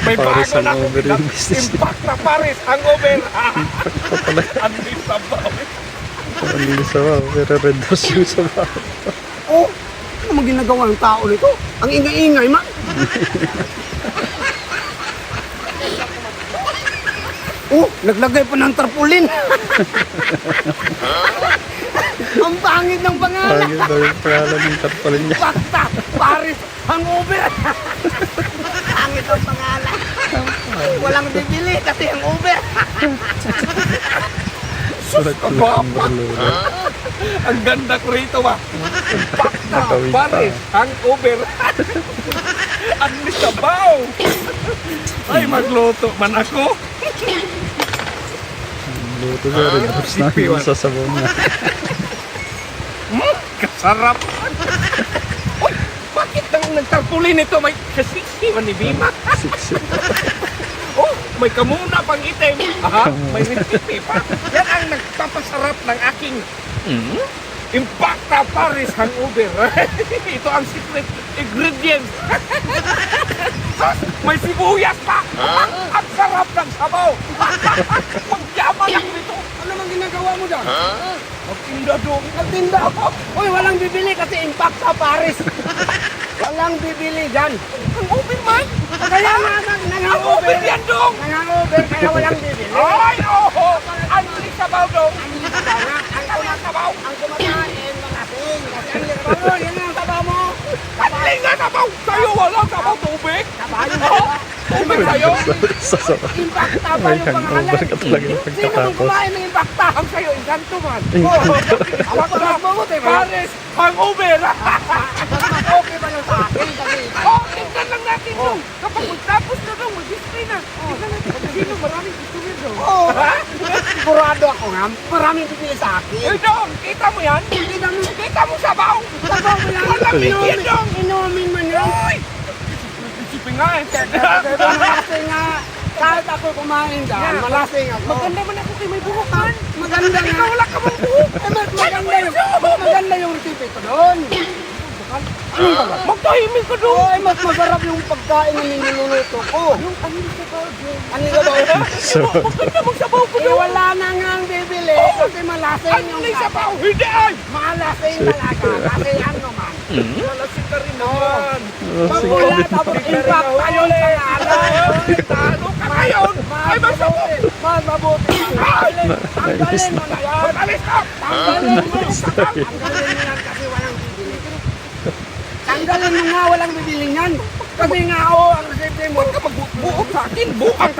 May Paris bago na hangover yung business niya. Impact na Paris hangover. Pala, Andi sabaw. hindi sabaw, pero red horse yung sabaw. Oh, ano mo ginagawa ng tao nito? Ang ingay-ingay man. Oh, naglagay pa ng tarpaulin. Ang pangit ng pangalan. Pangit daw yung pangalan ng tarpaulin niya. Pakta, Paris hangover. Pangit ang pangalan. Walang bibili kasi hangover. Sulat ko lang ang Ang ganda ko rito ba? Impact na Nakawin pa. Paris hangover. Andi sabaw. Ay, magluto man ako. Luto na red horse na yung sasabaw niya. Kasarap. Uy, bakit nang nagtarpulin ito? May kasiksi man ni Bima. Siksi. Oh, may kamuna pang itim. Aha, may recipe pa. Yan ang nagpapasarap ng aking Impacta Paris hangover. Ito ang secret ingredients. Sus, may sibuyas pa. Ang sarap ng sabaw. Magyaman ako nito. Ano mang ginagawa mo dyan? Magtinda doon. Nagtinda. Uy, walang bibili kasi impact sa Paris. Walang bibili dyan. Hangover man. Kaya nga Hangover nangangover. yan dong. Nangangover kaya walang bibili. Ay, oo. Ang sabaw dong. Ang Sabaw. kumakain, mga asin. Kasi ang sabaw, yan ang sabaw mo. Kaling nga sabaw. Kayo walang sabaw tubig. Sabaw yung sabaw. Tubig kayo. Sasabaw. Impacta pa May yung pangalan. hangover ka talaga ng Sino mong pagkatapos. kumain ng impacta? Ang kayo, inganto man. Awak ko lang mo, diba? Paris, hangover. Okay ba yung sa akin? Kasi Oh, tingnan lang natin dong. Kapag magtapos na dong, mag-display na. Tingnan natin kung sino maraming customer dong. Oo, sigurado ako nga. Maraming bibili sa akin. Eh dong, kita mo yan? Kita mo, Kita mo sabaw. sabaw mo yan. Walang bigyan dong. Inumin mo yan. Uy! Isipin nga eh. Diba malasing nga. Kahit ako kumain dyan, malasing ako. Maganda man ako kay may buhok man. Maganda nga. Ikaw wala ka bang buhok. Maganda yung tipi ko doon. Anong bagat? Magtahimik ka doon. Ay, mas masarap yung pagkain na niluluto ko. Yung anong sabaw dong. Ano ka ba? Maganda magsabaw ko Eh, doon. wala na nga ang bibili kasi malasing yung Anong sabaw? Hindi ay. malasing talaga. Kasi ano man. Malasing ka rin naman. Pagula tapos impact tayo sa pangalan. Talo ka ngayon. Ay, magsabaw. Mas mabuti. Tanggalin mo na yan. Alis ka. Tanggalin mo. Tanggalin mo yan kasi walang bibili. Tanggalin mo nga walang bibili yan. Kasi nga ako ang resete mo. Huwag ka magbuok sa akin. Buak